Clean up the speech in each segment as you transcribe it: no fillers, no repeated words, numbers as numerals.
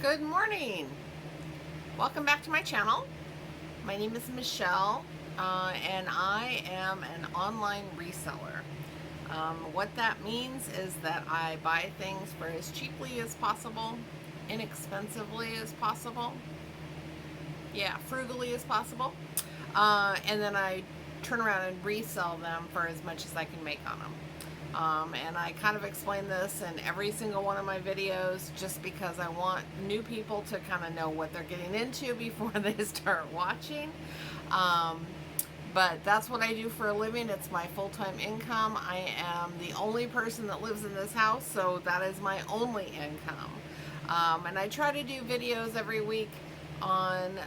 Good morning. Welcome back to my channel. My name is Michelle, and I am an online reseller. What that means is that I buy things for as cheaply as possible, inexpensively as possible, frugally as possible, and then I turn around and resell them for as much as I can make on them. And I kind of explain this in every single one of my videos just because I want new people to kind of know what they're getting into before they start watching. But that's what I do for a living. It's my full-time income. I am the only person that lives in this house, so that is my only income. And I try to do videos every week on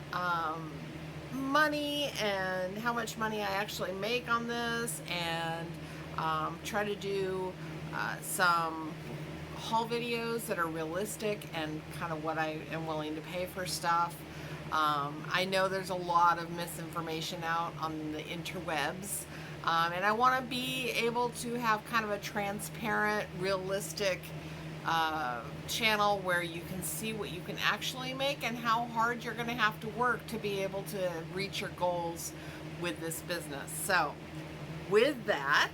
money and how much money I actually make on this, and try to do some haul videos that are realistic and kind of what I am willing to pay for stuff. I know there's a lot of misinformation out on the interwebs, and I want to be able to have kind of a transparent, realistic channel where you can see what you can actually make and how hard you're going to have to work to be able to reach your goals with this business. So with that,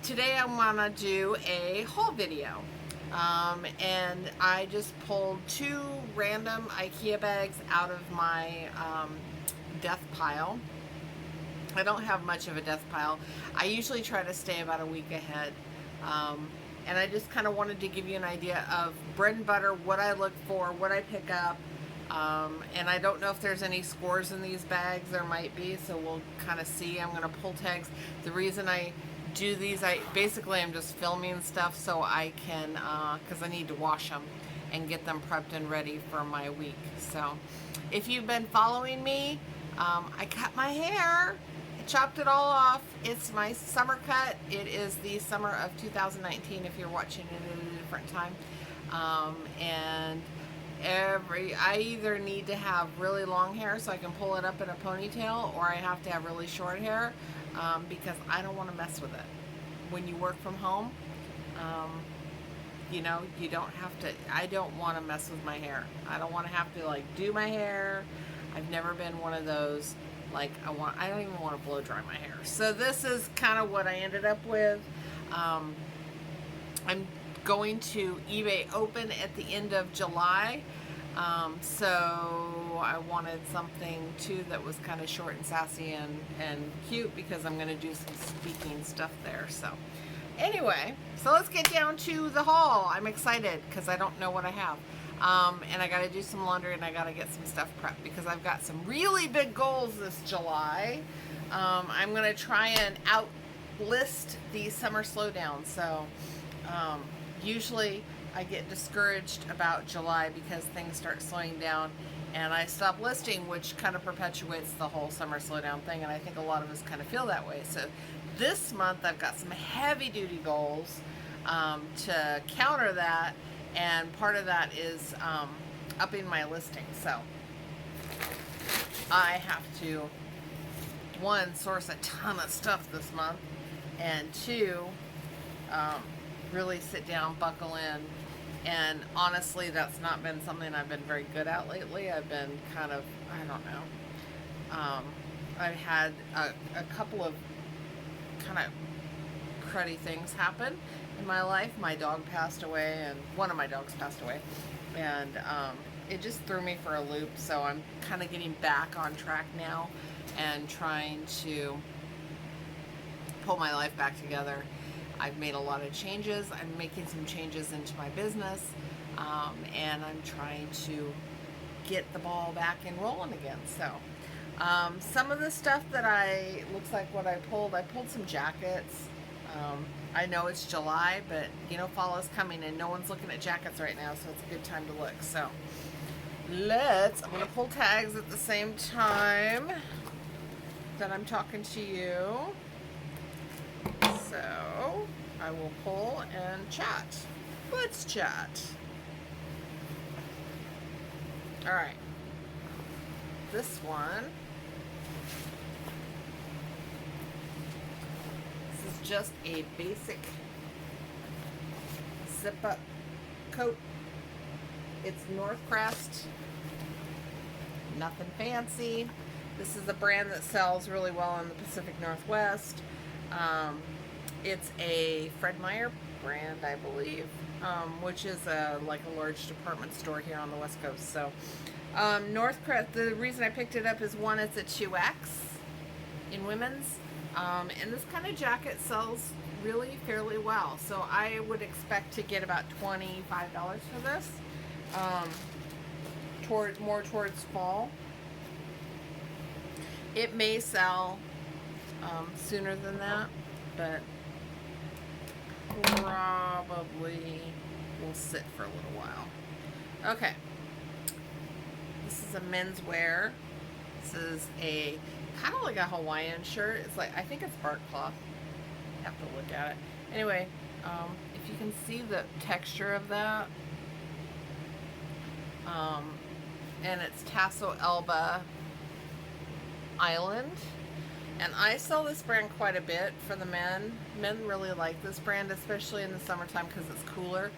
today I want to do a haul video, and I just pulled two random IKEA bags out of my death pile. I don't have much of a death pile. I usually try to stay about a week ahead, and I just kind of wanted to give you an idea of bread and butter, what I look for, what I pick up. And I don't know if there's any scores in these bags. There might be, so we'll kind of see. I'm going to pull tags. The reason I do these, I'm just filming stuff so I can, because I need to wash them and get them prepped and ready for my week. So if you've been following me, I cut my hair. I chopped it all off. It's my summer cut. It is the summer of 2019 if you're watching it at a different time. And I either need to have really long hair so I can pull it up in a ponytail, or I have to have really short hair, because I don't want to mess with it. When you work from home, you know, you don't have to, I don't want to mess with my hair. I don't want to have to like do my hair. I've never been one of those, like I don't even want to blow dry my hair. So this is kind of what I ended up with. I'm going to eBay Open at the end of July, so I wanted something too that was kind of short and sassy and cute, because I'm going to do some speaking stuff there. So anyway, so let's get down to the haul. I'm excited because I don't know what I have, and I got to do some laundry, and I got to get some stuff prepped because I've got some really big goals this July. I'm going to try and outlist the summer slowdown. So usually I get discouraged about July because things start slowing down and I stop listing, which kind of perpetuates the whole summer slowdown thing, and I think a lot of us kind of feel that way. So this month I've got some heavy duty goals to counter that, and part of that is upping my listing. So I have to, one, source a ton of stuff this month, and two, really sit down, buckle in. And honestly, that's not been something I've been very good at lately. I've been kind of, I don't know. I've had a couple of kind of cruddy things happen in my life. My dog passed away, and one of my dogs passed away. And it just threw me for a loop. So I'm kind of getting back on track now and trying to pull my life back together. I've made a lot of changes. I'm making some changes into my business, and I'm trying to get the ball back and rolling again. So some of the stuff that looks like what I pulled some jackets. I know it's July, but you know, fall's coming and no one's looking at jackets right now, so it's a good time to look. So I'm going to pull tags at the same time that I'm talking to you. So I will pull and chat. Let's chat. All right. This one. This is just a basic zip-up coat It's Northcrest. Nothing fancy. This is a brand that sells really well in the Pacific Northwest. It's a Fred Meyer brand, I believe, which is like a large department store here on the West Coast. So Northcrest, the reason I picked it up is one, it's a 2X in women's. And this kind of jacket sells really fairly well. So I would expect to get about $25 for this. More towards fall. It may sell sooner than that, but probably will sit for a little while. Okay. This is a menswear. This is a kind of like a Hawaiian shirt. It's like, I think it's bark cloth. Have to look at it. Anyway, if you can see the texture of that, and it's Tasso Elba Island. And I sell this brand quite a bit for the men. Men really like this brand, especially in the summertime because it's cooler.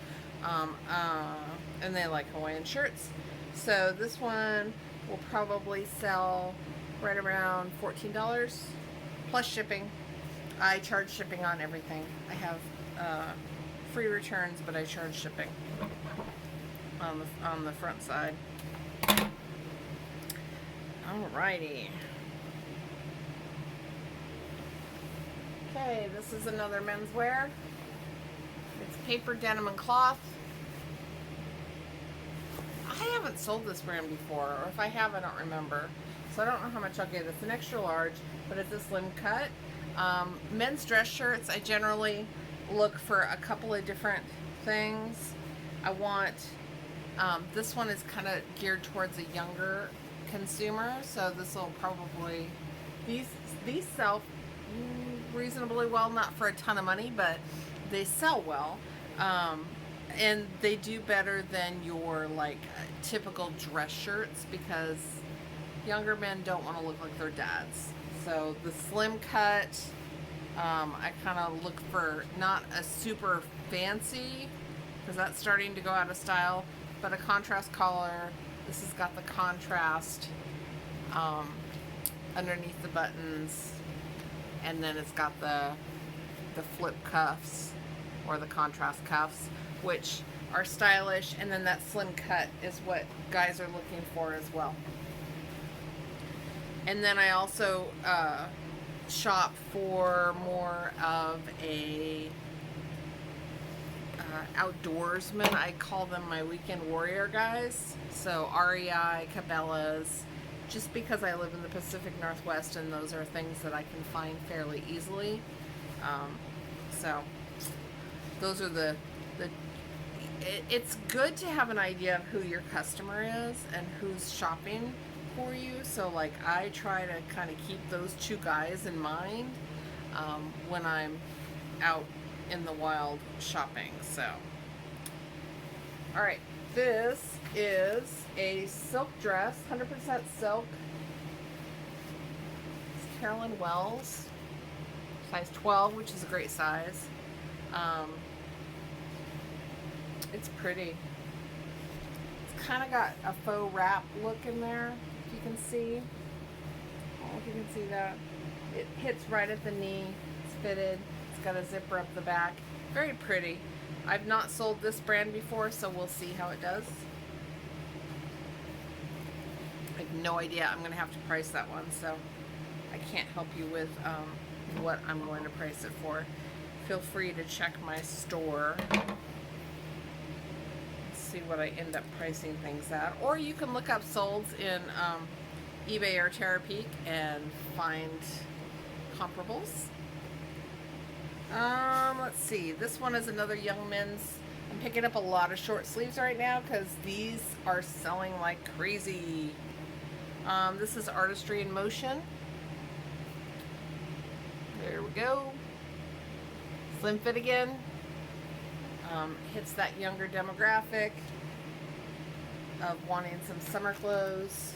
And they like Hawaiian shirts. So this one will probably sell right around $14 plus shipping. I charge shipping on everything. I have free returns, but I charge shipping on the front side. Alrighty. Okay, this is another menswear. It's paper, denim, and cloth. I haven't sold this brand before, or if I have, I don't remember. So I don't know how much I'll get. It's an extra large, but it's a slim cut. Men's dress shirts, I generally look for a couple of different things. I want, this one is kind of geared towards a younger consumer, so this will probably, these sell reasonably well, not for a ton of money, but they sell well. And they do better than your like typical dress shirts because younger men don't want to look like their dads. So the slim cut, I kind of look for not a super fancy because that's starting to go out of style, but a contrast collar. This has got the contrast underneath the buttons, and then it's got the flip cuffs or the contrast cuffs, which are stylish, and then that slim cut is what guys are looking for as well. And then I also shop for more of a outdoorsman. I call them my weekend warrior guys. So REI, Cabela's, just because I live in the Pacific Northwest and those are things that I can find fairly easily. So those are it's good to have an idea of who your customer is and who's shopping for you. So like I try to kind of keep those two guys in mind when I'm out in the wild shopping. So all right, this is a silk dress, 100% silk. It's Carolyn Wells, size 12, which is a great size. It's pretty. It's kind of got a faux wrap look in there, if you can see. I don't know if you can see that. It hits right at the knee. It's fitted. It's got a zipper up the back. Very pretty. I've not sold this brand before, so we'll see how it does. I have no idea. I'm going to have to price that one, so I can't help you with what I'm going to price it for. Feel free to check my store. See what I end up pricing things at, or you can look up solds in eBay or Terapeak and find comparables. Let's see, this one is another young men's. I'm picking up a lot of short sleeves right now because these are selling like crazy. This is Artistry in Motion. There we go. Slim fit again. Hits that younger demographic of wanting some summer clothes.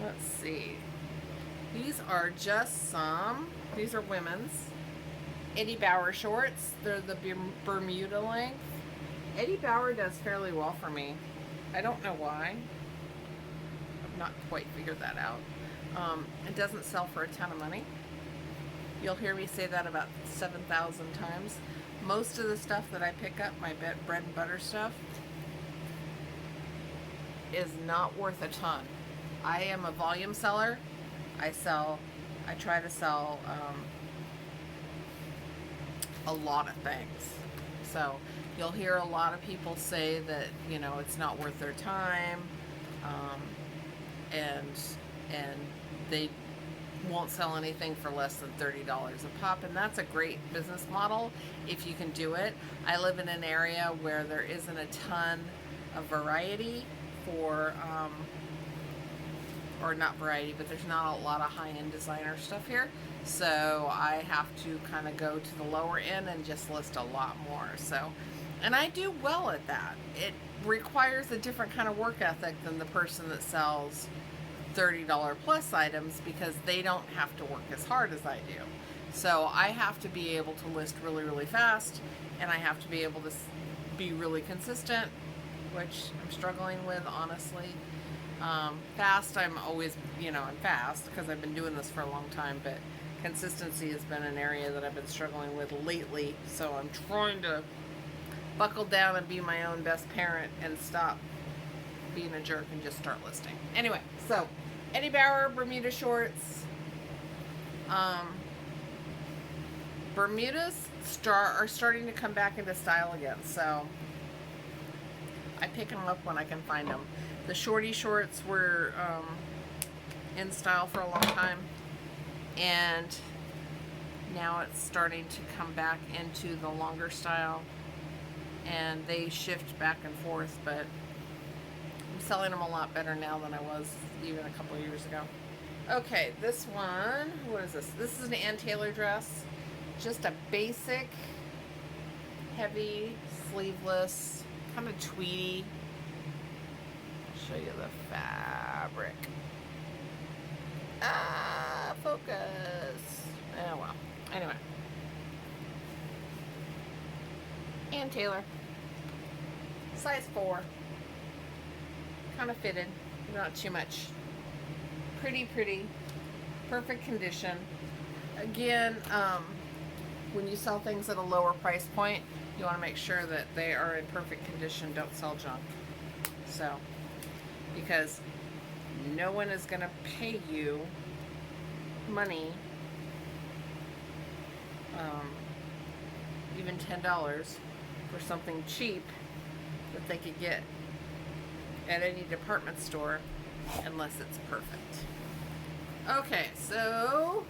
Let's see. These are just some. These are women's Eddie Bauer shorts. They're the Bermuda length. Eddie Bauer does fairly well for me. I don't know why. I've not quite figured that out. It doesn't sell for a ton of money. You'll hear me say that about 7,000 times. Most of the stuff that I pick up, my bread and butter stuff, is not worth a ton. I am a volume seller. I try to sell a lot of things. So you'll hear a lot of people say that, you know, it's not worth their time, and they won't sell anything for less than $30 a pop, and that's a great business model if you can do it. I live in an area where there isn't a ton of variety for, or not variety, but there's not a lot of high-end designer stuff here. So I have to kind of go to the lower end and just list a lot more. So, and I do well at that. It requires a different kind of work ethic than the person that sells $30 plus items, because they don't have to work as hard as I do. So I have to be able to list really, really fast, and I have to be able to be really consistent, which I'm struggling with, honestly. Fast, I'm always, you know, I'm fast because I've been doing this for a long time, but consistency has been an area that I've been struggling with lately. So I'm trying to buckle down and be my own best parent and stop being a jerk and just start listing. Anyway, so Eddie Bauer Bermuda shorts. Bermudas are starting to come back into style again, so I pick them up when I can find them. The shorty shorts were in style for a long time, and now it's starting to come back into the longer style, and they shift back and forth, but I'm selling them a lot better now than I was even a couple years ago. Okay, this one, what is this? This is an Ann Taylor dress. Just a basic, heavy, sleeveless, kind of tweedy. I'll show you the fabric. Focus. Oh, well. Anyway. Ann Taylor. Size 4. Kind of fitted. Not too much. Pretty. Perfect condition. Again, when you sell things at a lower price point, you want to make sure that they are in perfect condition. Don't sell junk. So, because no one is going to pay you money, even $10 for something cheap that they could get at any department store unless it's perfect. Okay, so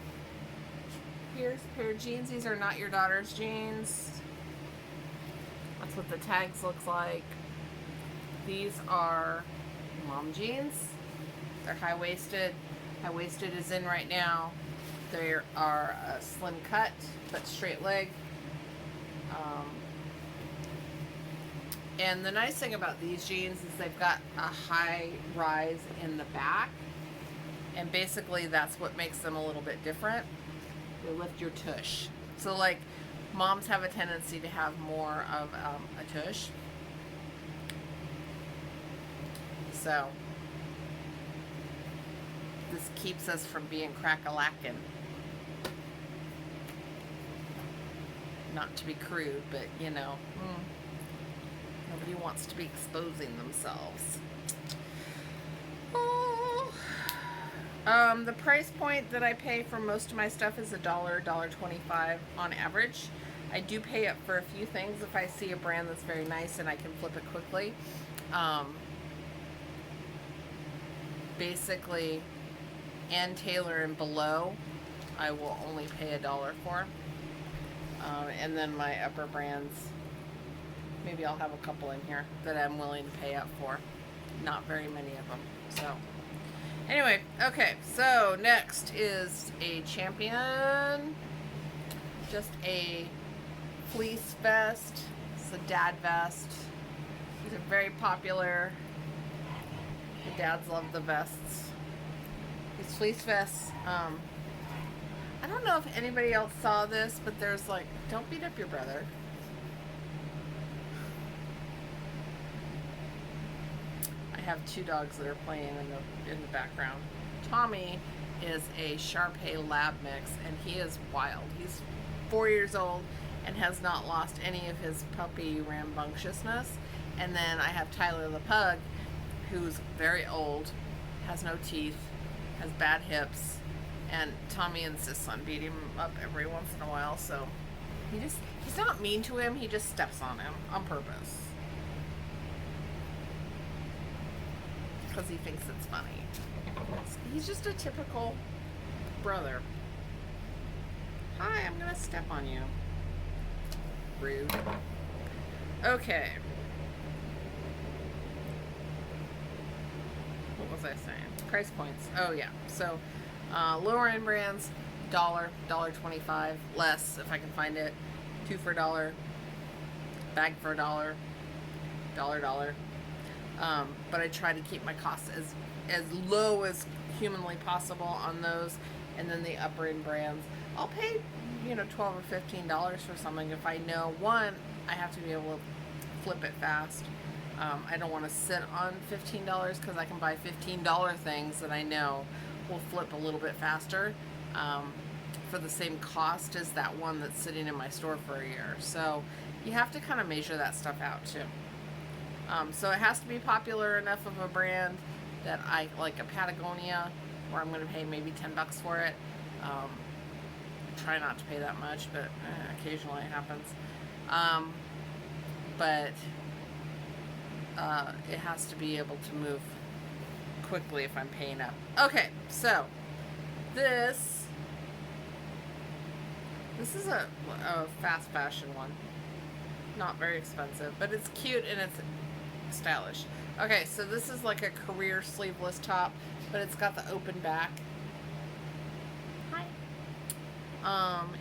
here's a pair of jeans. These are not your daughter's jeans. That's what the tags look like. These are mom jeans. They're high-waisted. High-waisted is in right now. They are a slim cut, but straight leg. And the nice thing about these jeans is they've got a high rise in the back. And basically that's what makes them a little bit different. They lift your tush. So like moms have a tendency to have more of a tush. So this keeps us from being crack-a-lackin'. Not to be crude, but you know, nobody wants to be exposing themselves. Oh. The price point that I pay for most of my stuff is $1, $1.25 on average. I do pay up for a few things if I see a brand that's very nice and I can flip it quickly. Basically, Ann Taylor and below, I will only pay $1 for. And then my upper brands, maybe I'll have a couple in here that I'm willing to pay up for. Not very many of them. So, anyway, okay. So next is a Champion, just a fleece vest. It's a dad vest. These are very popular. The dads love the vests. These fleece vests. I don't know if anybody else saw this, but there's like, don't beat up your brother. I have two dogs that are playing in the background. Tommy is a Shar-Pei lab mix, and he is wild. He's 4 years old and has not lost any of his puppy rambunctiousness. And then I have Tyler the pug, who's very old, has no teeth, has bad hips, and Tommy insists on beating him up every once in a while. So he's not mean to him, he just steps on him on purpose because he thinks it's funny. He's just a typical brother. Hi, I'm gonna step on you. Rude. Okay. What was I saying? Price points. Oh yeah. So lower end brands, $1.25, less if I can find it. 2 for $1, bag for $1, $1. But I try to keep my costs as low as humanly possible on those. And then the upper end brands, I'll pay, $12 or $15 for something if I know, one, I have to be able to flip it fast. I don't want to sit on $15 because I can buy $15 things that I know will flip a little bit faster for the same cost as that one that's sitting in my store for a year. So you have to kind of measure that stuff out too. So it has to be popular enough of a brand that I like a Patagonia, where I'm going to pay maybe $10 for it. Try not to pay that much, but occasionally it happens. But it has to be able to move quickly if I'm paying up. Okay, so this is a fast fashion one. Not very expensive, but it's cute and it's stylish. Okay, so this is like a career sleeveless top, but it's got the open back. Hi.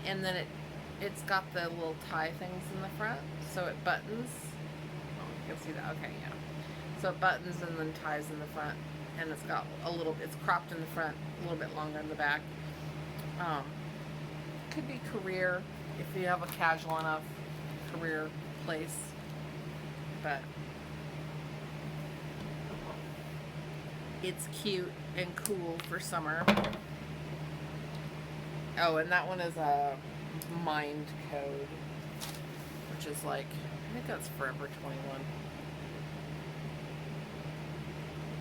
And then it's got the little tie things in the front, so it buttons. Oh, you can see that. Okay, yeah. So it buttons and then ties in the front, and it's got it's cropped in the front, a little bit longer in the back. Could be career if you have a casual enough career place, but it's cute and cool for summer. Oh, and that one is a Mind Code, which is like, I think that's Forever 21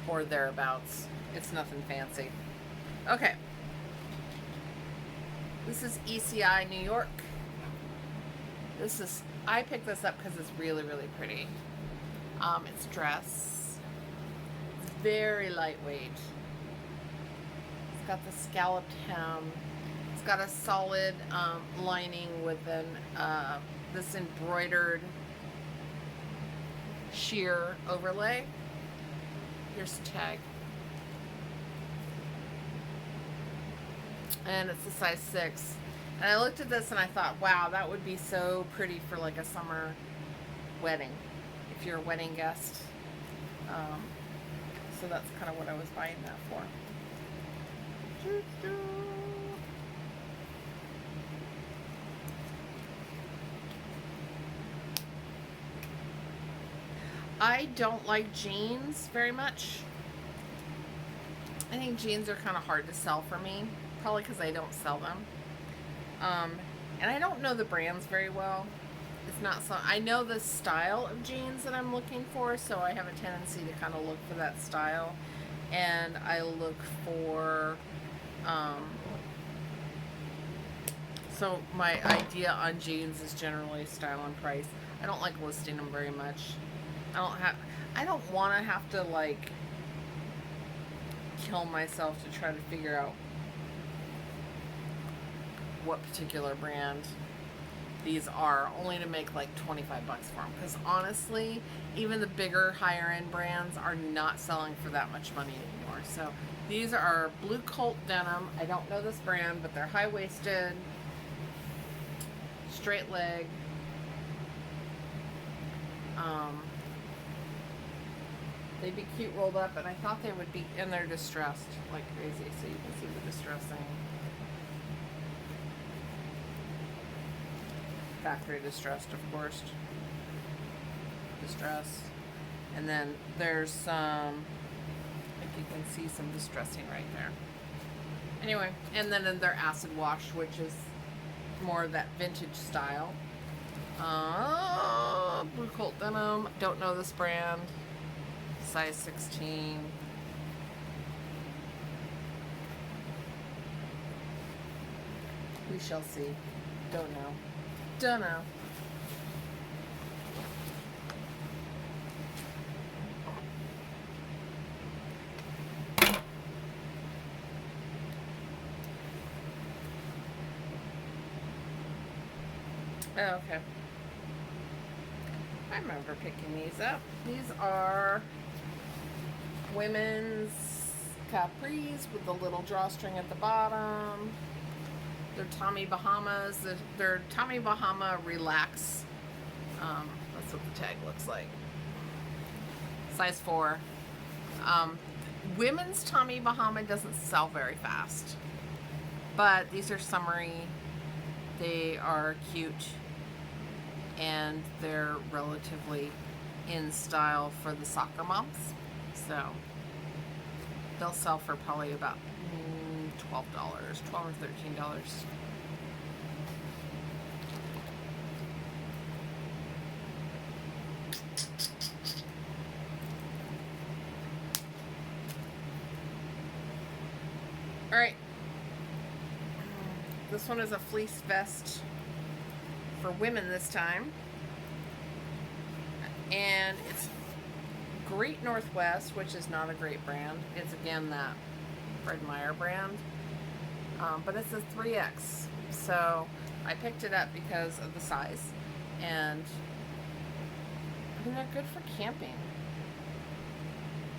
or thereabouts. It's nothing fancy. Okay. This is ECI New York. I picked this up because it's really, really pretty. It's dress. It's very lightweight. It's got the scalloped hem. It's got a solid lining with this embroidered sheer overlay. Here's the tag. And it's a size 6. And I looked at this and I thought, wow, that would be so pretty for like a summer wedding, if you're a wedding guest. So that's kind of what I was buying that for. I don't like jeans very much. I think jeans are kind of hard to sell for me, probably because I don't sell them. And I don't know the brands very well. It's not so, I know the style of jeans that I'm looking for, so I have a tendency to kind of look for that style. And I look for, so my idea on jeans is generally style and price. I don't like listing them very much. I don't want to have to like kill myself to try to figure out what particular brand these are, only to make like 25 bucks for them, because honestly even the bigger higher end brands are not selling for that much money anymore. So these are Blue Colt denim. I don't know this brand, but they're high-waisted, straight leg, They'd be cute rolled up, and I thought they would be, and they're distressed like crazy, so you can see the distressing. Factory distressed, of course. Distress. And then there's some, like you can see some distressing right there. Anyway, and then they're acid wash, which is more of that vintage style. Blue Colt denim. Don't know this brand. Size 16. We shall see. Don't know. Don't know. Oh, okay. I remember picking these up. These are women's capris with the little drawstring at the bottom. They're Tommy Bahamas. They're Tommy Bahama Relax. That's what the tag looks like. Size 4. Women's Tommy Bahama doesn't sell very fast. But these are summery. They are cute. And they're relatively in style for the soccer moms. So they'll sell for probably about $12, $12 or $13. All right. This one is a fleece vest for women this time. And it's Great Northwest, which is not a great brand. It's again that Fred Meyer brand. But it's a 3X. So I picked it up because of the size. And I mean, they're good for camping.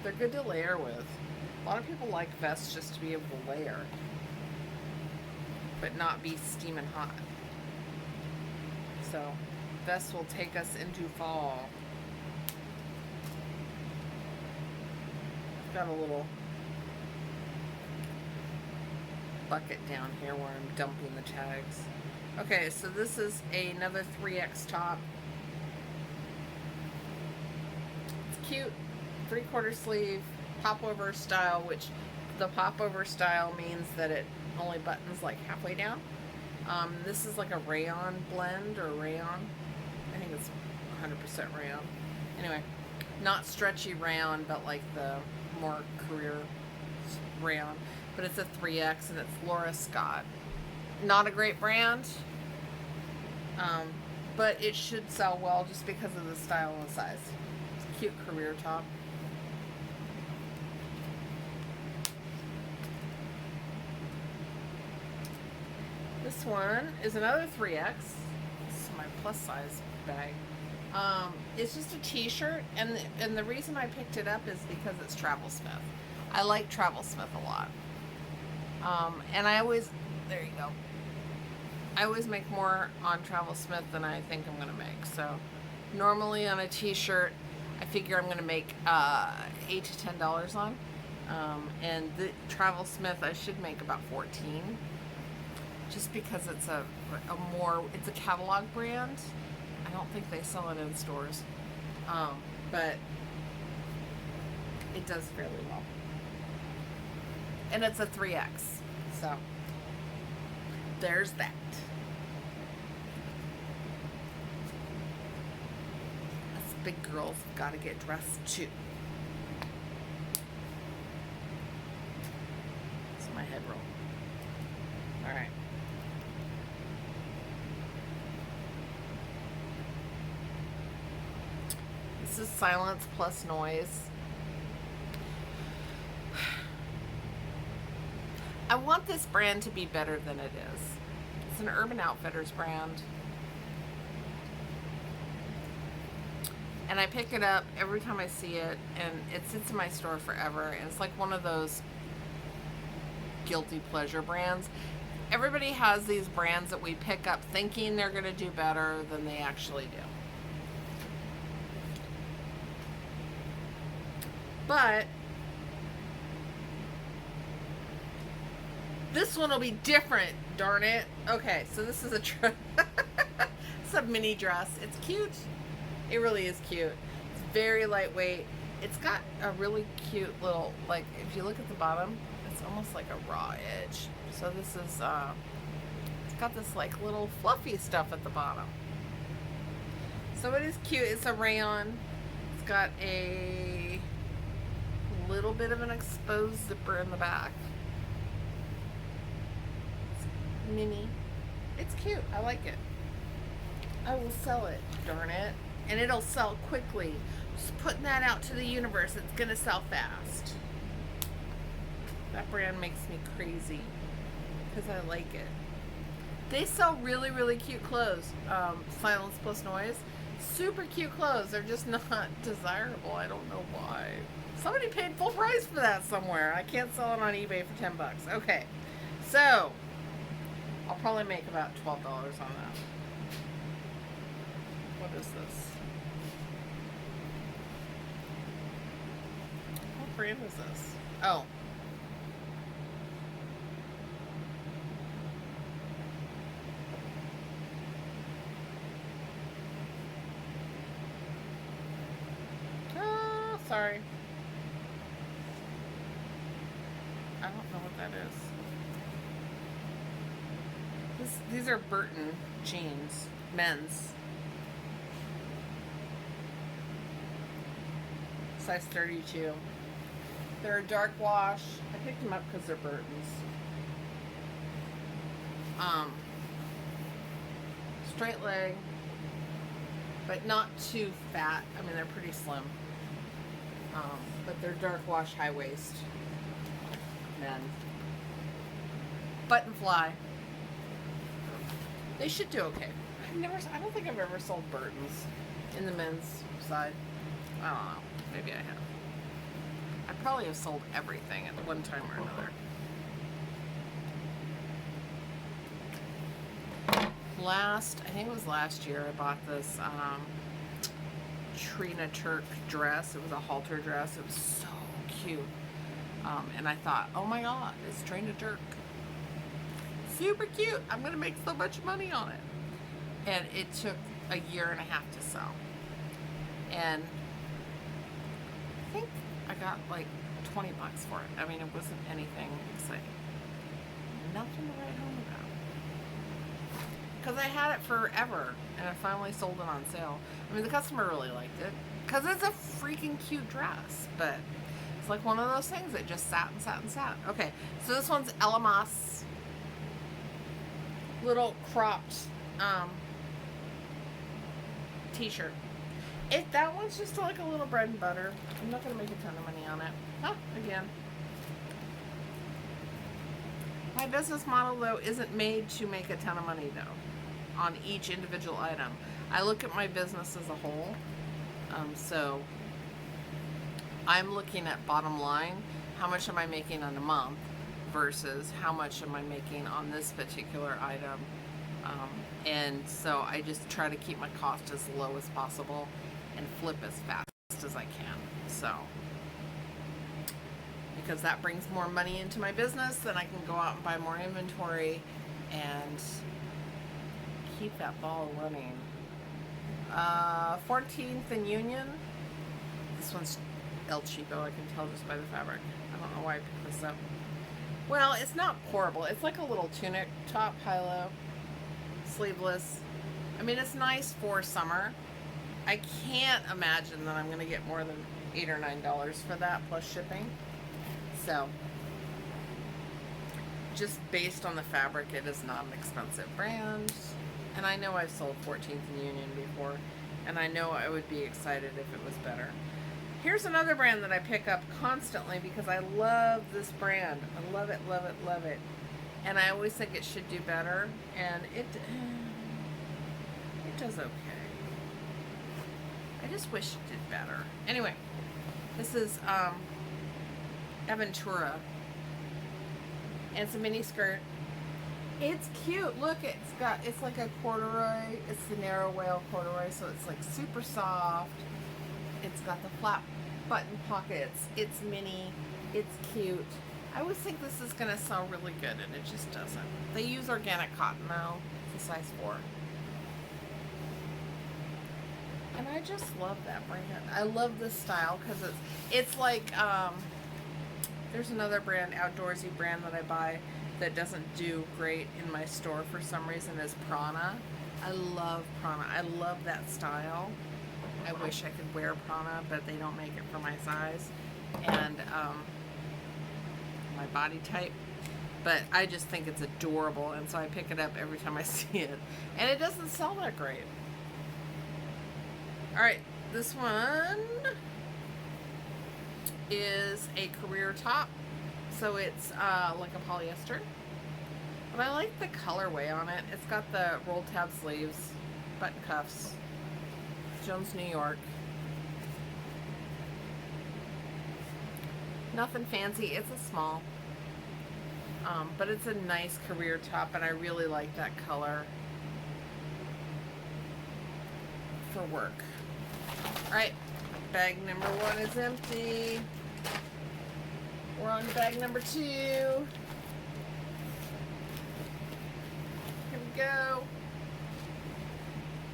They're good to layer with. A lot of people like vests just to be able to layer, but not be steaming hot. So vests will take us into fall. I've got a little bucket down here where I'm dumping the tags. Okay, so this is another 3X top. It's cute, 3/4 sleeve, popover style, which the popover style means that it only buttons like halfway down. This is like a rayon blend or rayon. I think it's 100% rayon. Anyway, not stretchy rayon, but like the more career rayon. But it's a 3X and it's Laura Scott. Not a great brand, but it should sell well just because of the style and the size. It's a cute career top. This one is another 3X. This is my plus size bag. It's just a t-shirt, and the reason I picked it up is because it's Travel Smith. I like Travel Smith a lot. And I always, there you go. I always make more on Travel Smith than I think I'm gonna make. So normally on a t-shirt, I figure I'm gonna make $8 to $10 on. And the Travel Smith, I should make about 14. Just because it's it's a catalog brand. I don't think they sell it in stores. But it does fairly well. And it's a 3X. So there's that. Us big girls gotta get dressed too. That's my head roll. Alright. This is Silence Plus Noise. I want this brand to be better than it is. It's an Urban Outfitters brand. And I pick it up every time I see it, and it sits in my store forever. And it's like one of those guilty pleasure brands. Everybody has these brands that we pick up thinking they're going to do better than they actually do. But this one will be different, darn it. Okay, so this is a it's a mini dress. It's cute. It really is cute. It's very lightweight. It's got a really cute little, like, if you look at the bottom, it's almost like a raw edge. So this is, it's got this like little fluffy stuff at the bottom. So it is cute. It's a rayon. It's got a little bit of an exposed zipper in the back. It's mini. It's cute. I like it. I will sell it, darn it. And it'll sell quickly. Just putting that out to the universe. It's gonna sell fast. That brand makes me crazy because I like it. They sell really, really cute clothes. Silence Plus Noise. Super cute clothes. They're just not desirable. I don't know why. Somebody paid full price for that somewhere. I can't sell it on eBay for 10 bucks. Okay. So, I'll probably make about $12 on that. What is this? What brand is this? Oh. Sorry. I don't know what that is. These are Burton jeans, men's. Size 32. They're a dark wash. I picked them up because they're Burton's. Straight leg, but not too fat. I mean, they're pretty slim. But they're dark wash, high waist. Men. Button fly. They should do okay. I don't think I've ever sold Burton's in the men's side. I don't know. Maybe I have. I probably have sold everything at one time or another. I think it was last year, I bought this Trina Turk dress. It was a halter dress. It was so cute. And I thought, oh my god, it's Trina Turk. Super cute. I'm going to make so much money on it. And it took a year and a half to sell. And I think I got like 20 bucks for it. I mean, it wasn't anything exciting. Nothing to write home about. Because I had it forever, and I finally sold it on sale. I mean, the customer really liked it. Because it's a freaking cute dress. But it's like one of those things that just sat and sat and sat. Okay, so this one's Elamas. Little cropped t-shirt. That one's just like a little bread and butter. I'm not going to make a ton of money on it. Oh, again. My business model, though, isn't made to make a ton of money, though, on each individual item. I look at my business as a whole. So I'm looking at bottom line. How much am I making on a month versus how much am I making on this particular item? And so I just try to keep my cost as low as possible and flip as fast as I can. So, because that brings more money into my business, then I can go out and buy more inventory and keep that ball running. 14th and Union. This one's El Chico, I can tell just by the fabric. I don't know why I picked this up. Well, it's not horrible. It's like a little tunic top, high-low, sleeveless. I mean, it's nice for summer. I can't imagine that I'm going to get more than $8 or $9 for that plus shipping. So, just based on the fabric, it is not an expensive brand. And I know I've sold 14th and Union before, and I know I would be excited if it was better. Here's another brand that I pick up constantly because I love this brand. I love it, love it, love it. And I always think it should do better, and it does okay. I just wish it did better. Anyway, this is Aventura, and it's a mini skirt. It's cute. Look, it's like a corduroy. It's the narrow wale corduroy, so it's like super soft. It's got the flap button pockets. It's mini. It's cute. I always think this is going to sell really good, and it just doesn't. They use organic cotton, though. It's a size 4. And I just love that brand. I love this style because it's like, there's another brand, outdoorsy brand that I buy that doesn't do great in my store for some reason, is Prana. I love Prana. I love that style. I wish I could wear Prana, but they don't make it for my size and my body type. But I just think it's adorable, and so I pick it up every time I see it. And it doesn't sell that great. Alright, this one is a career top. So it's like a polyester. But I like the colorway on it. It's got the roll tab sleeves, button cuffs, Jones, New York. Nothing fancy. It's a small. But it's a nice career top, and I really like that color for work. Alright, bag number 1 is empty. We're on bag number 2. Here we go.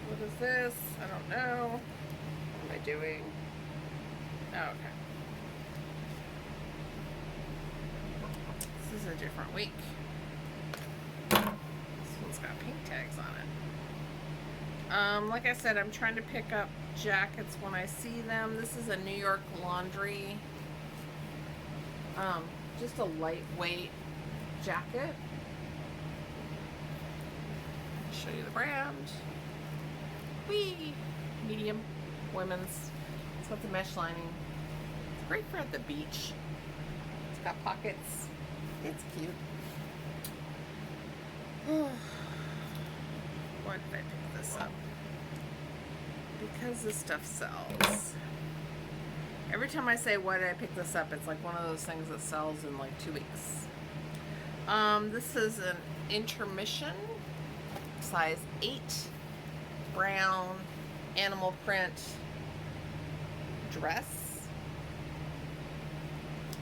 What is this? I don't know. What am I doing? Oh, okay. This is a different week. This one's got pink tags on it. Like I said, I'm trying to pick up jackets when I see them. This is a New York Laundry. Just a lightweight jacket. I'll show you the brand. Whee! Medium. Women's. It's got the mesh lining. It's great for at the beach. It's got pockets. It's cute. Why did I pick this up? Because this stuff sells. Every time I say why did I pick this up, it's like one of those things that sells in like 2 weeks. This is an intermission, size 8, brown, animal print dress.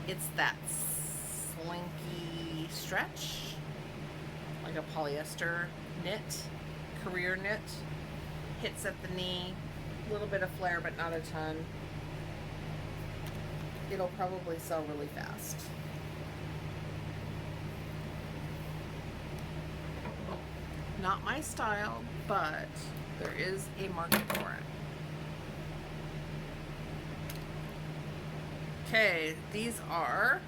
It's that slinky stretch, like a polyester knit, career knit. Hits at the knee, a little bit of flare, but not a ton. It'll probably sell really fast. Not my style, but there is a market for it. Okay, these are,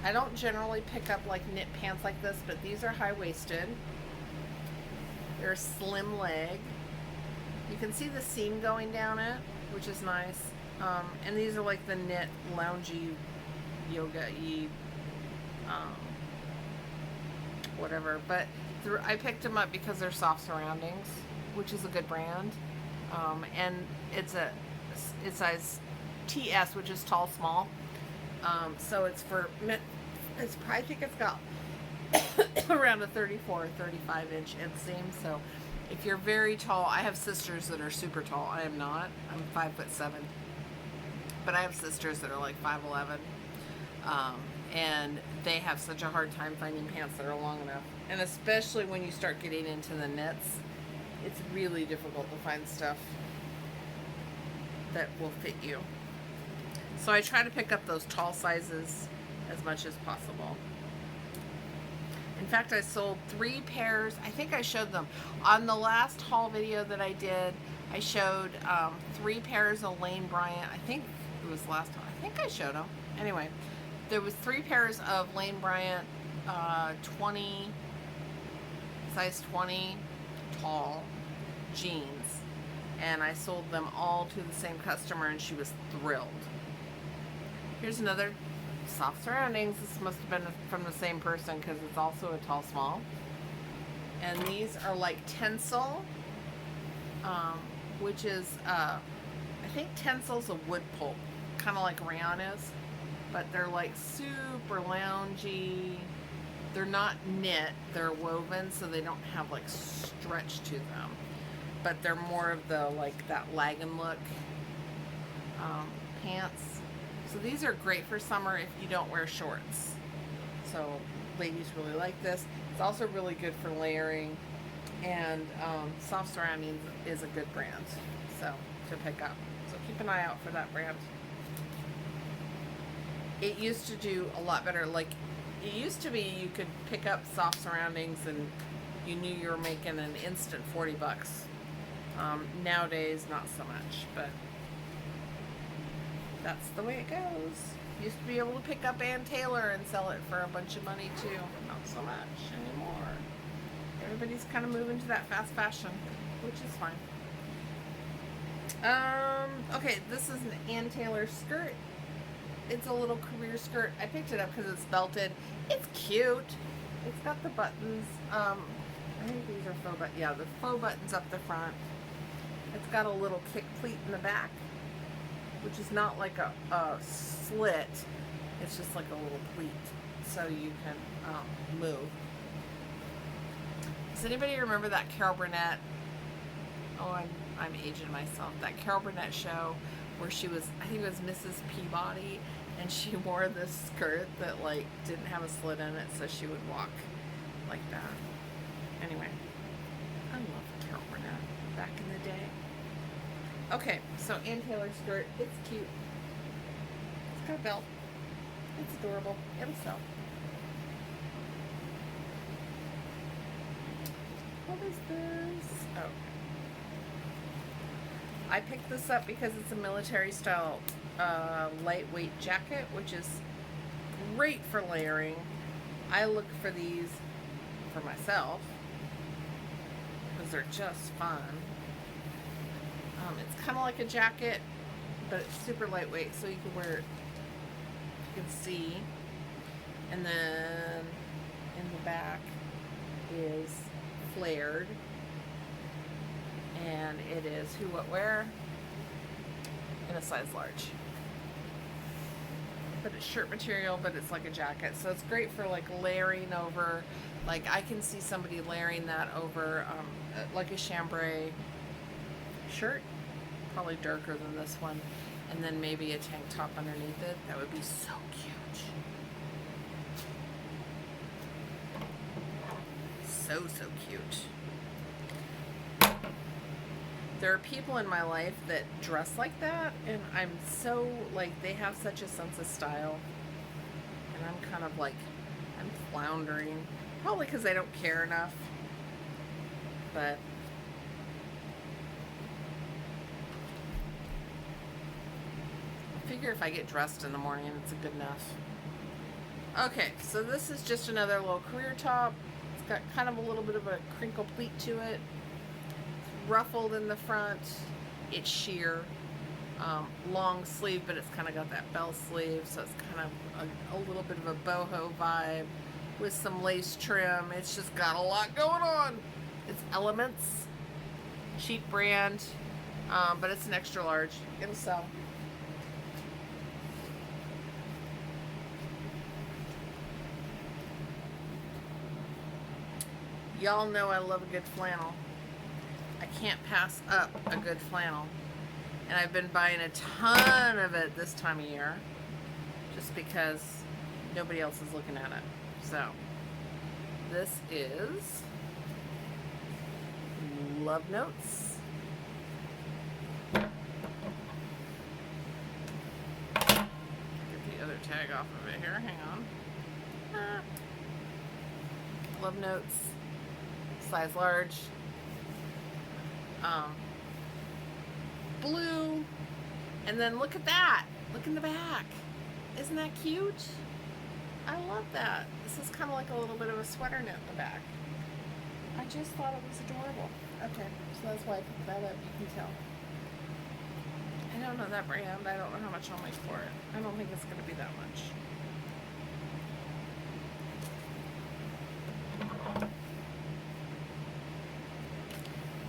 I don't generally pick up like knit pants like this, but these are high-waisted. They're a slim leg. You can see the seam going down it, which is nice. And these are like the knit loungy yoga-y whatever. But I picked them up because they're soft surroundings, which is a good brand. And it's size TS, which is tall small. So it's for, I think it's got around a 34 or 35 inch inseam. So if you're very tall, I have sisters that are super tall. I am not. I'm 5'7", but I have sisters that are like 5'11", and they have such a hard time finding pants that are long enough. And especially when you start getting into the knits, it's really difficult to find stuff that will fit you. So I try to pick up those tall sizes as much as possible. In fact, I sold 3 pairs. I think I showed them. On the last haul video that I did, I showed 3 pairs of Lane Bryant. I think it was last time. I think I showed them. Anyway, there was 3 pairs of Lane Bryant 20, size 20, tall jeans. And I sold them all to the same customer, and she was thrilled. Here's another soft surroundings. This must have been from the same person because it's also a tall small. And these are like Tencel, which is I think Tencel's a wood pulp, kind of like rayon is, but they're like super loungy. They're not knit, they're woven, so they don't have like stretch to them. but they're more of the, like, that lagging look pants. So these are great for summer if you don't wear shorts. So ladies really like this. It's also really good for layering, and Soft Surroundings is a good brand, so to pick up. So keep an eye out for that brand. It used to do a lot better. Like, it used to be you could pick up Soft Surroundings and you knew you were making an instant 40 bucks. Nowadays, not so much, but that's the way it goes. Used to be able to pick up Ann Taylor and sell it for a bunch of money too. Not so much anymore. Everybody's kind of moving to that fast fashion, which is fine. Okay, this is an Ann Taylor skirt. It's a little career skirt. I picked it up because it's belted. It's cute. It's got the buttons. I think these are faux buttons. Yeah, the faux buttons up the front. It's got a little kick pleat in the back, which is not like a slit. It's just like a little pleat, so you can move. Does anybody remember that Carol Burnett? Oh, I'm aging myself. That Carol Burnett show where she was, I think it was Mrs. Peabody, and she wore this skirt that like didn't have a slit in it, so she would walk like that. Anyway, I love Carol Burnett back in the day. Okay, so Ann Taylor skirt. It's cute. It's got a belt. It's adorable. It'll sell. What is this? Oh. I picked this up because it's a military style lightweight jacket, which is great for layering. I look for these for myself because they're just fun. It's kind of like a jacket, but it's super lightweight, so you can wear it, you can see. And then in the back is flared, and it is who, what, where in a size large. But it's shirt material, but it's like a jacket, so it's great for like layering over. Like, I can see somebody layering that over like a chambray shirt, probably darker than this one, and then maybe a tank top underneath it. That would be so cute. So cute. There are people in my life that dress like that, and I'm so, like, they have such a sense of style, and I'm kind of like, I'm floundering, probably because I don't care enough, but I figure if I get dressed in the morning, it's good enough. Okay, so this is just another little career top. It's got kind of a little bit of a crinkle pleat to it. Ruffled in the front. It's sheer, long sleeve, but it's kind of got that bell sleeve, so it's kind of a little bit of a boho vibe with some lace trim. It's just got a lot going on. It's Elements, cheap brand, but it's an extra large. It'll sell. Y'all know I love a good flannel. I can't pass up a good flannel. And I've been buying a ton of it this time of year just because nobody else is looking at it. So this is Love Notes. Get the other tag off of it here. Hang on. Love Notes, size large. Blue, and then look at that. Look in the back. Isn't that cute? I love that. This is kind of like a little bit of a sweater knit in the back. I just thought it was adorable. Okay, so that's why I picked that up. You can tell. I don't know that brand. I don't know how much I'll make for it. I don't think it's going to be that much.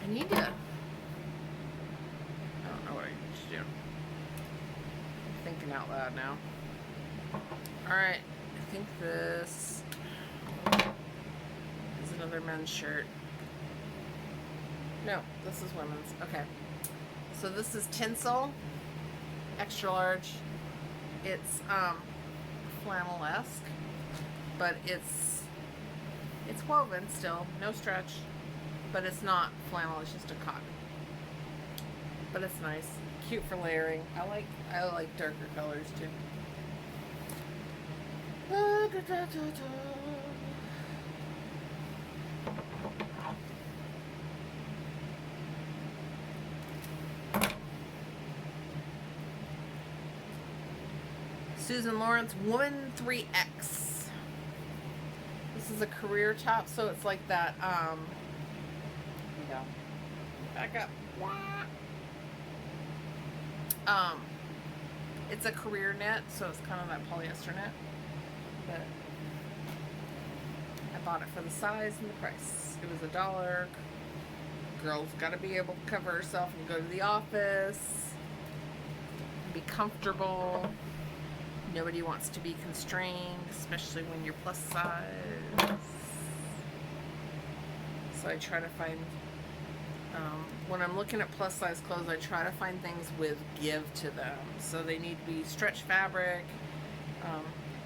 I need to, I don't know what I need to do. I'm thinking out loud now. Alright, I think this is another men's shirt. No, this is women's. Okay. So this is tinsel, extra large. It's flannel-esque, but it's woven still, no stretch, but it's not flannel, it's just a cotton. But it's nice, cute for layering. I like darker colors too. Susan Lawrence Woman 3X. This is a career top, so it's like that, back up. It's a career knit, so it's kind of that polyester knit. But I bought it for the size and the price. It was $1. Girl's got to be able to cover herself and go to the office and be comfortable. Nobody wants to be constrained, especially when you're plus size. So I try to find, when I'm looking at plus size clothes, I try to find things with give to them. So they need to be stretch fabric,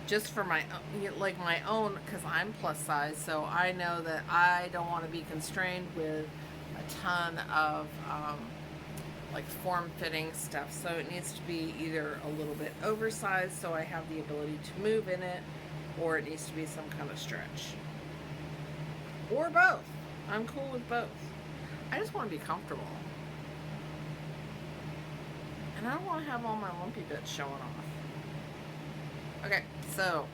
just for my own, because I'm plus size. So I know that I don't want to be constrained with a ton of like form-fitting stuff, so it needs to be either a little bit oversized so I have the ability to move in it, or it needs to be some kind of stretch, or both. I'm cool with both. I just want to be comfortable, and I don't want to have all my lumpy bits showing off. Okay, so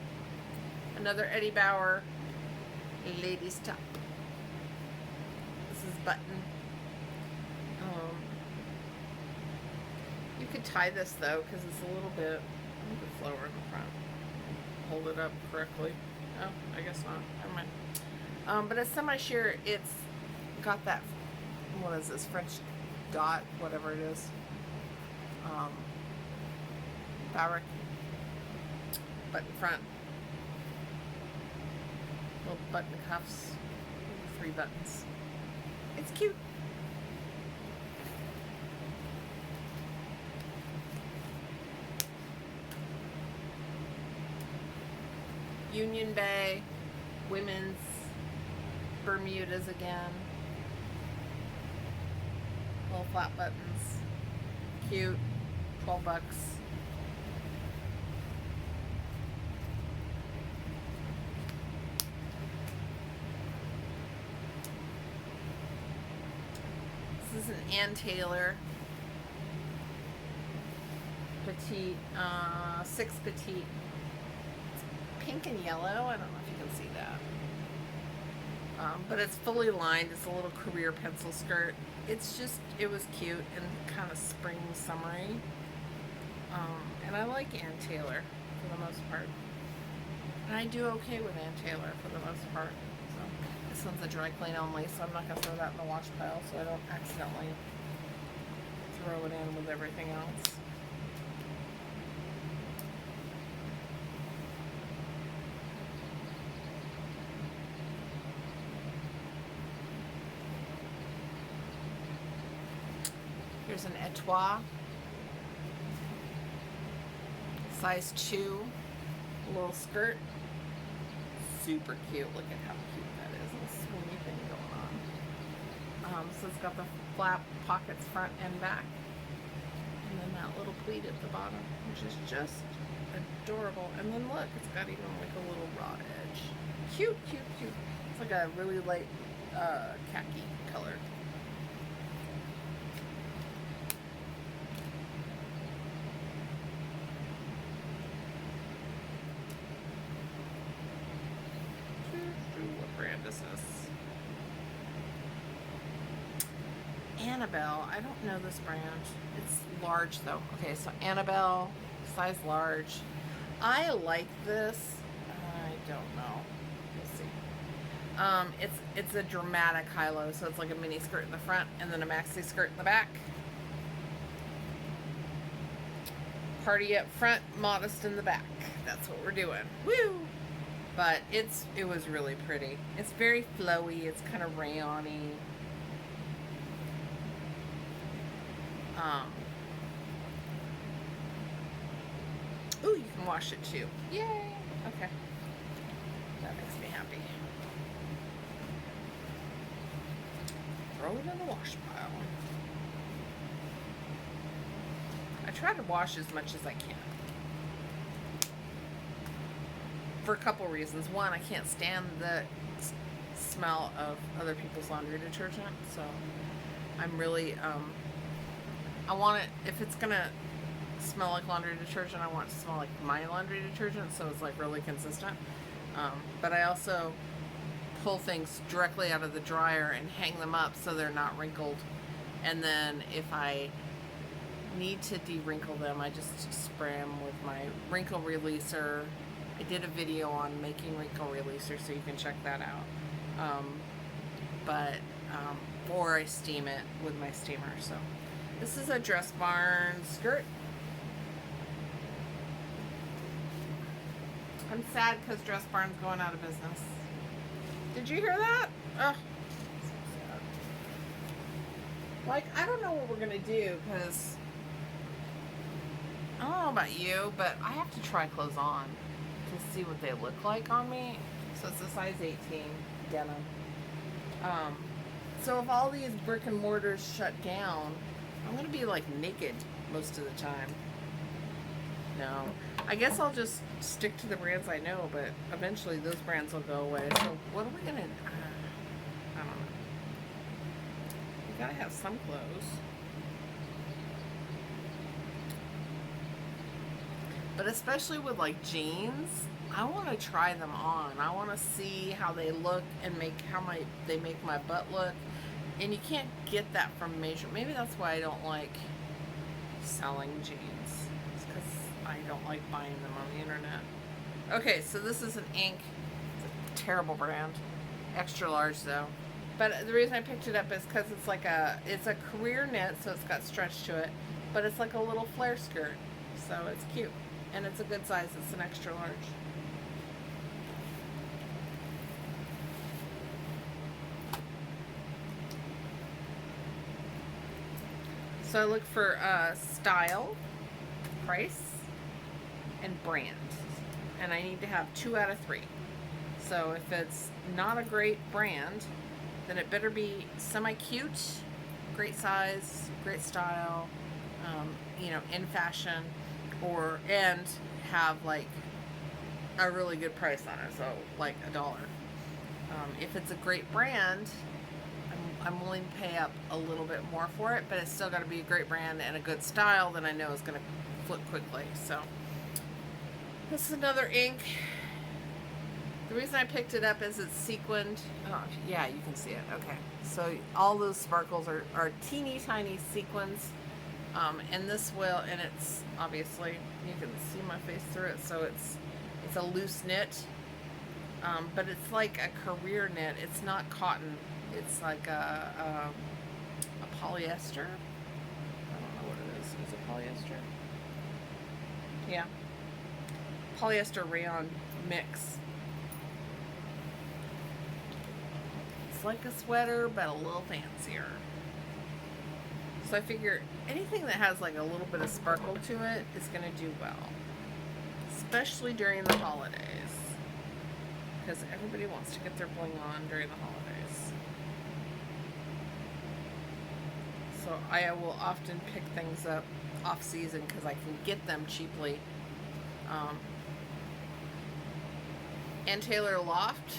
another Eddie Bauer ladies top. This is button. You could tie this though, because it's a little bit lower in the front. Hold it up correctly. Oh, I guess not. Never mind. But it's semi-sheer. It's got that, what is this, French dot, whatever it is. Fabric. Button front. Little button cuffs. 3 buttons. It's cute. Union Bay, women's, Bermudas again. Little flat buttons. Cute. $12. This is an Ann Taylor. Petite, 6 petite. Pink and yellow. I don't know if you can see that. But it's fully lined. It's a little career pencil skirt. It's just, it was cute and kind of spring summery. And I like Ann Taylor for the most part. And I do okay with Ann Taylor for the most part. So this one's a dry clean only, so I'm not going to throw that in the wash pile so I don't accidentally throw it in with everything else. Here's an Etoile, size 2, little skirt. Super cute. Look at how cute that is. A swingy thing going on. So it's got the flap pockets front and back, and then that little pleat at the bottom, which is just adorable. And then look, it's got even like a little raw edge. Cute, cute, cute. It's like a really light khaki color. What brand is this? Annabelle. I don't know this brand. It's large though. Okay, so Annabelle, size large. I like this. I don't know. We'll see. It's a dramatic high-low, so it's like a mini skirt in the front and then a maxi skirt in the back. Party up front, modest in the back. That's what we're doing. Woo! But it was really pretty. It's very flowy. It's kind of rayon-y. Ooh, you can wash it too. Yay! Okay. That makes me happy. Throw it in the wash pile. I try to wash as much as I can. For a couple reasons. One, I can't stand the smell of other people's laundry detergent, so I'm really, I want it, if it's gonna smell like laundry detergent, I want it to smell like my laundry detergent, so it's like really consistent. But I also pull things directly out of the dryer and hang them up so they're not wrinkled. And then if I need to de-wrinkle them, I just spray them with my wrinkle releaser. I did a video on making wrinkle releaser, so you can check that out. Or I steam it with my steamer. So this is a Dress Barn skirt. I'm sad because Dress Barn's going out of business. Did you hear that? Ugh. So sad. Like, I don't know what we're going to do because I don't know about you, but I have to try clothes on to see what they look like on me. So it's a size 18 denim. So if all these brick and mortars shut down, I'm going to be like naked most of the time. No. I guess I'll just stick to the brands I know, but eventually those brands will go away. So what are we going to... I don't know. We got to have some clothes. But especially with like jeans, I want to try them on. I want to see how they look and they make my butt look. And you can't get that from measurement. Maybe that's why I don't like selling jeans. It's because I don't like buying them on the internet. Okay, so this is an ink. It's a terrible brand. Extra large though. But the reason I picked it up is because it's a career knit, so it's got stretch to it. But it's like a little flare skirt. So it's cute. And it's a good size. It's an extra large. So I look for style, price, and brand. And I need to have 2 out of 3. So if it's not a great brand, then it better be semi-cute, great size, great style, in fashion, and have like a really good price on it. So like $1. If it's a great brand, I'm willing to pay up a little bit more for it, but it's still got to be a great brand and a good style that I know is going to flip quickly. So this is another ink. The reason I picked it up is it's sequined. Oh, yeah, you can see it. Okay. So all those sparkles are teeny tiny sequins. And it's obviously, you can see my face through it. So it's a loose knit. But it's like a career knit. It's not cotton. It's like a polyester. I don't know what it is. Is it polyester? Yeah. Polyester rayon mix. It's like a sweater, but a little fancier. So I figure anything that has like a little bit of sparkle to it is going to do well. Especially during the holidays. Because everybody wants to get their bling on during the holidays. So I will often pick things up off season because I can get them cheaply. Ann Taylor Loft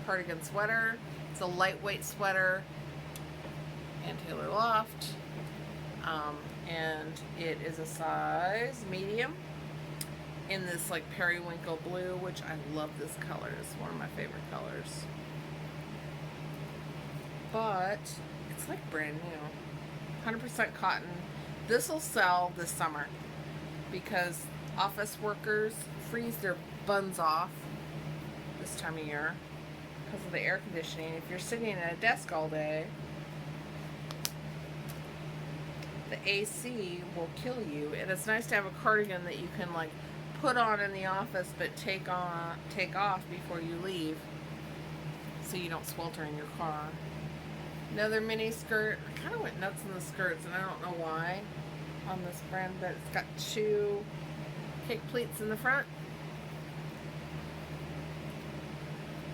cardigan sweater. It's a lightweight sweater. Ann Taylor Loft. And it is a size medium in this like periwinkle blue, which I love this color. It's one of my favorite colors. But it's like brand new. 100% cotton. This will sell this summer because office workers freeze their buns off this time of year because of the air conditioning. If you're sitting at a desk all day, the AC will kill you. And it's nice to have a cardigan that you can like put on in the office but take off before you leave so you don't swelter in your car. Another mini skirt. I kind of went nuts in the skirts, and I don't know why on this brand, but it's got 2 kick pleats in the front.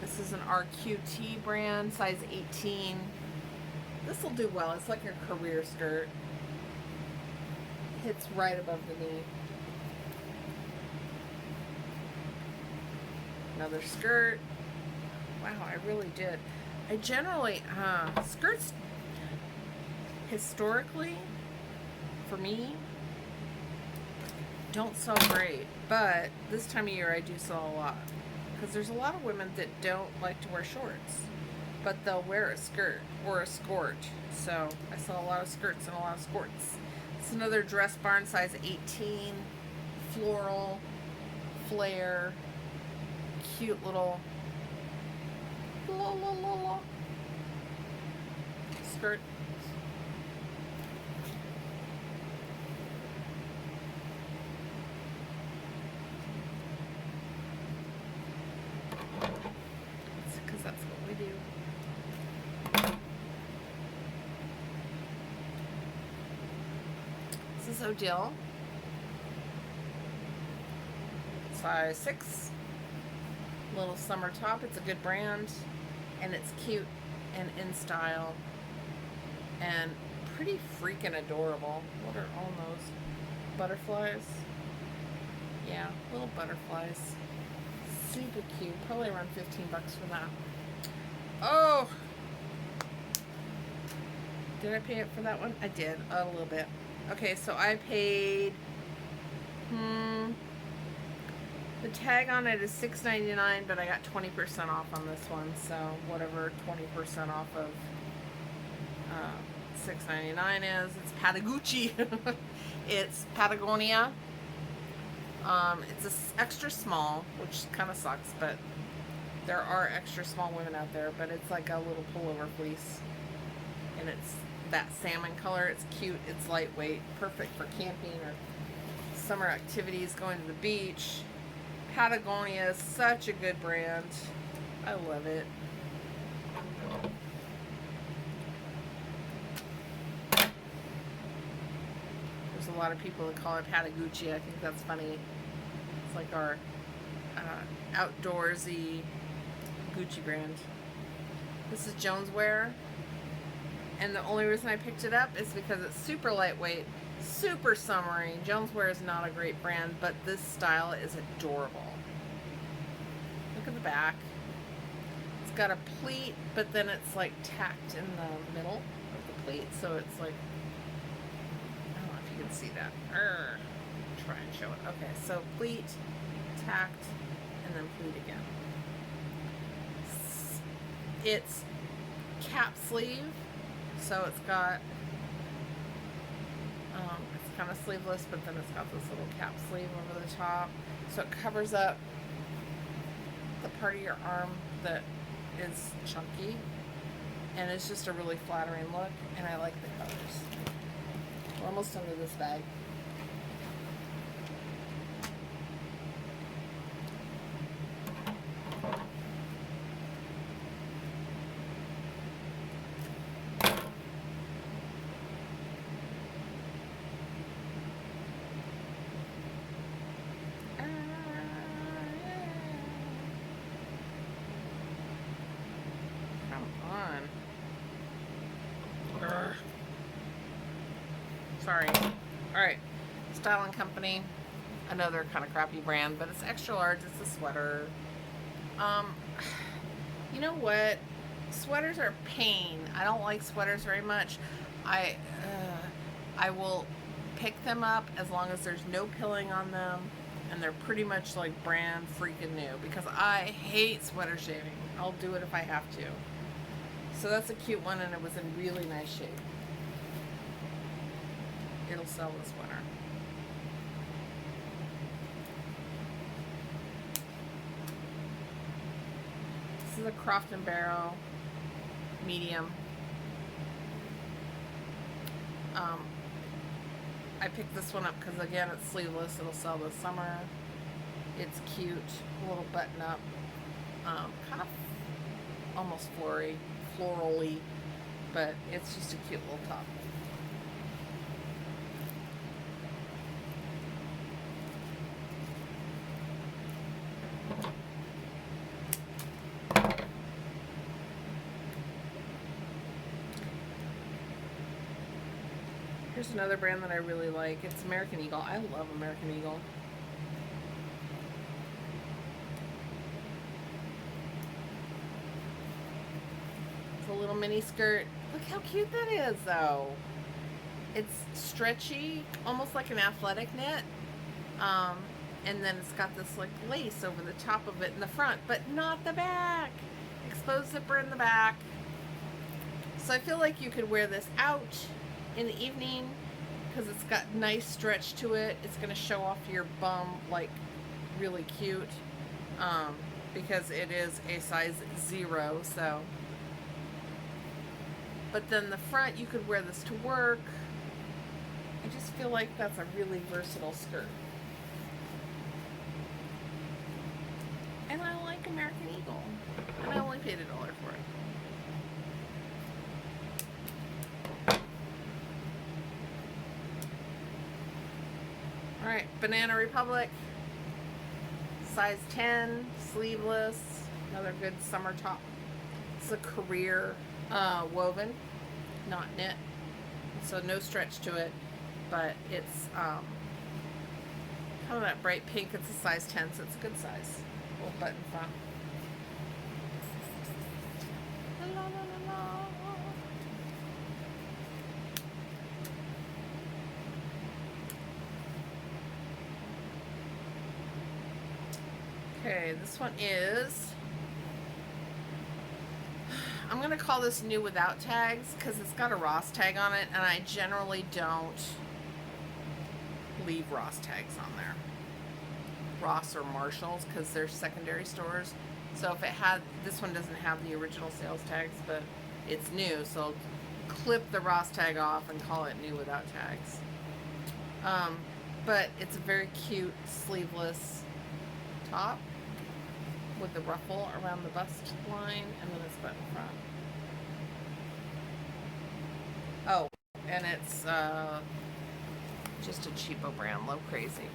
This is an RQT brand, size 18. This will do well. It's like a career skirt. Hits right above the knee. Another skirt. Wow, I really did. I generally, skirts, historically, for me, don't sell great. But this time of year, I do sell a lot. Because there's a lot of women that don't like to wear shorts. But they'll wear a skirt or a skirt. So I sell a lot of skirts and a lot of skirts. It's another dress barn, size 18. Floral, flare, cute little skirt. Because that's what we do. This is Odile. Size 6. Little summer top. It's a good brand. And it's cute and in style. And pretty freaking adorable. What are all those? Butterflies? Yeah, little butterflies. Super cute. Probably around $15 for that. Oh! Did I pay it for that one? I did. A little bit. Okay, so I paid... the tag on it is $6.99, but I got 20% off on this one. So whatever 20% off of $6.99 is. It's Patagucci. It's Patagonia. It's a extra small, which kind of sucks, but there are extra small women out there. But it's like a little pullover fleece, and it's that salmon color. It's cute. It's lightweight, perfect for camping or summer activities, going to the beach. Patagonia is such a good brand. I love it. There's a lot of people that call it Patagucci. I think that's funny. It's like our outdoorsy Gucci brand. This is Joneswear. And the only reason I picked it up is because it's super lightweight, super summery. Joneswear is not a great brand, but this style is adorable. Look at the back. It's got a pleat, but then it's like tacked in the middle of the pleat, so it's like, I don't know if you can see that. Try and show it. Okay, so pleat, tacked, and then pleat again. It's cap sleeve, so it's got it's kind of sleeveless, but then it's got this little cap sleeve over the top, so it covers up the part of your arm that is chunky, and it's just a really flattering look, and I like the colors. We're almost done with this bag. Sorry. Alright. Style & Company. Another kind of crappy brand, but it's extra large. It's a sweater. You know what? Sweaters are a pain. I don't like sweaters very much. I will pick them up as long as there's no pilling on them and they're pretty much like brand freaking new, because I hate sweater shaving. I'll do it if I have to. So that's a cute one, and it was in really nice shape. It'll sell this winter. This is a Croft & Barrel medium. I picked this one up because, again, it's sleeveless. It'll sell this summer. It's cute, a little button up, kind of almost florally. but it's just a cute little top. Here's another brand that I really like. It's American Eagle. I love American Eagle. It's a little mini skirt. Look how cute that is, though. It's stretchy, almost like an athletic knit. And then it's got this like lace over the top of it in the front, but not the back. Exposed zipper in the back. So I feel like you could wear this out in the evening because it's got nice stretch to it. It's going to show off your bum like really cute because it is a size 0. So, but then the front, you could wear this to work. I just feel like that's a really versatile skirt. And I like American Eagle. And I only paid $1 for it. Alright, Banana Republic, size 10, sleeveless, another good summer top. It's a career woven, not knit, so no stretch to it, but it's kind of that bright pink. It's a size 10, so it's a good size. Little button front. La, la, la, la. Okay, this one is, I'm going to call this new without tags because it's got a Ross tag on it, and I generally don't leave Ross tags on there. Ross or Marshalls because they're secondary stores. So if it had, this one doesn't have the original sales tags, but it's new, so I'll clip the Ross tag off and call it new without tags. But it's a very cute sleeveless top with the ruffle around the bust line and then it's button front. Oh, and it's just a cheapo brand, Low Crazy.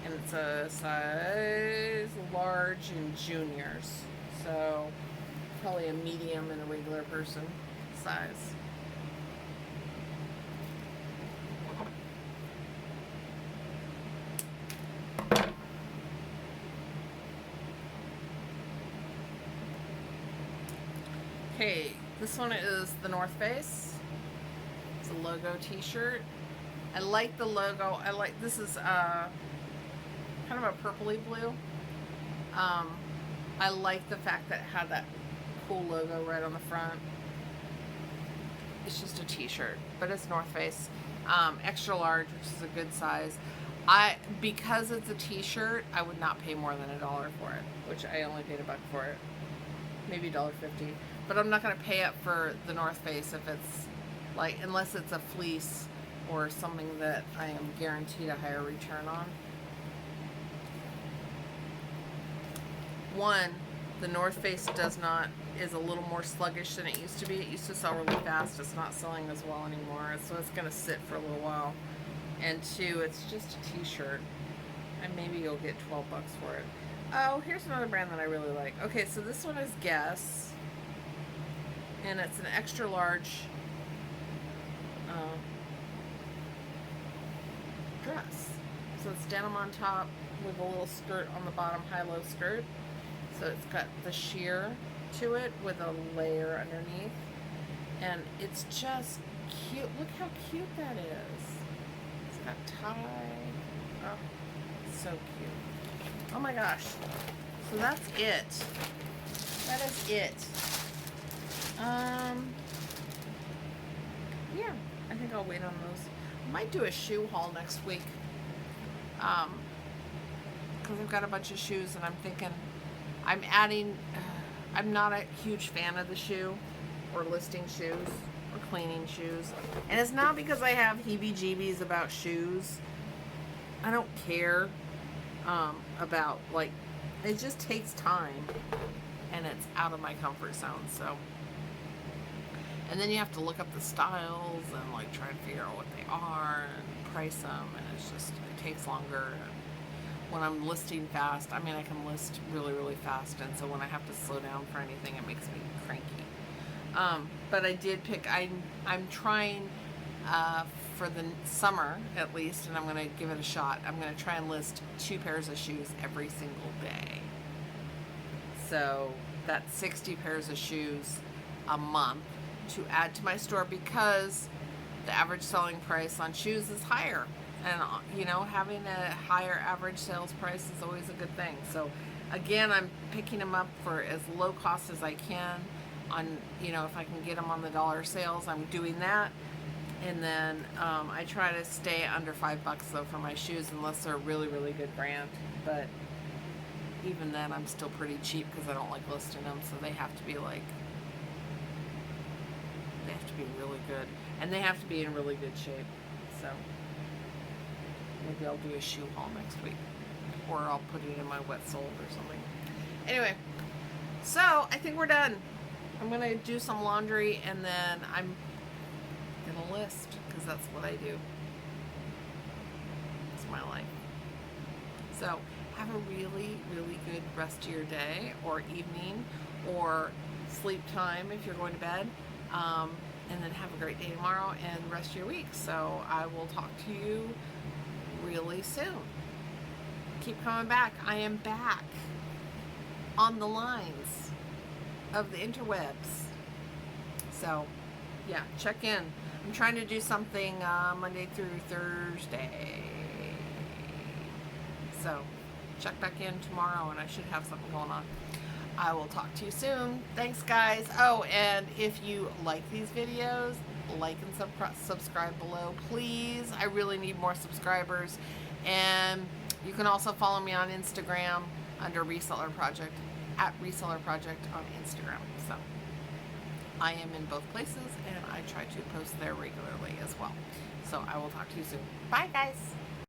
And it's a size large in juniors, so probably a medium and a regular person size. Okay, this one is the North Face. It's a logo t-shirt. I like the logo. I like, this is kind of a purpley blue. I like the fact that it had that cool logo right on the front. It's just a t-shirt, but it's North Face. Extra large, which is a good size. Because it's a t-shirt, I would not pay more than $1 for it, which I only paid $1 for it. Maybe $1.50. But I'm not going to pay up for the North Face if it's like, unless it's a fleece or something that I am guaranteed a higher return on. One, the North Face is a little more sluggish than it used to be. It used to sell really fast. It's not selling as well anymore, so it's going to sit for a little while. And two, it's just a t-shirt, and maybe you'll get $12 for it. Oh, here's another brand that I really like. Okay, so this one is Guess, and it's an extra large dress. So it's denim on top with a little skirt on the bottom, high-low skirt. So it's got the sheer to it with a layer underneath, and it's just cute. Look how cute that is. It's got tie. Oh, so cute. Oh my gosh. So that's it. That is it. Yeah, I think I'll wait on those. I might do a shoe haul next week. Because I've got a bunch of shoes and I'm thinking I'm adding, I'm not a huge fan of the shoe or listing shoes or cleaning shoes. And it's not because I have heebie-jeebies about shoes. I don't care about, like, it just takes time. and it's out of my comfort zone. So, and then you have to look up the styles and like try and figure out what they are and price them, and it's just, it takes longer. And when I'm listing fast, I mean, I can list really, really fast, and so when I have to slow down for anything, it makes me cranky. But I did pick, I'm trying for the summer at least, and I'm going to give it a shot. I'm going to try and list 2 pairs of shoes every single day. So that's 60 pairs of shoes a month to add to my store, because the average selling price on shoes is higher. And, you know, having a higher average sales price is always a good thing. So, again, I'm picking them up for as low cost as I can. On, you know, if I can get them on the dollar sales, I'm doing that. And then I try to stay under $5 though for my shoes, unless they're a really, really good brand. But even then, I'm still pretty cheap because I don't like listing them. So they have to be like, they have to be really good, and they have to be in really good shape. So. Maybe I'll do a shoe haul next week, or I'll put it in my wet sold or something. Anyway, so I think we're done. I'm gonna do some laundry, and then I'm gonna list, because that's what I do. It's my life. So have a really, really good rest of your day or evening or sleep time if you're going to bed. And then have a great day tomorrow and the rest of your week. So I will talk to you really soon. Keep coming back. I am back on the lines of the interwebs. So yeah, check in. I'm trying to do something Monday through Thursday. So check back in tomorrow and I should have something going on. I will talk to you soon. Thanks, guys. Oh, and if you like these videos, like and subscribe below, please. I really need more subscribers. And you can also follow me on Instagram under Reseller Project, at Reseller Project on Instagram. So I am in both places, and I try to post there regularly as well. So I will talk to you soon. Bye, guys.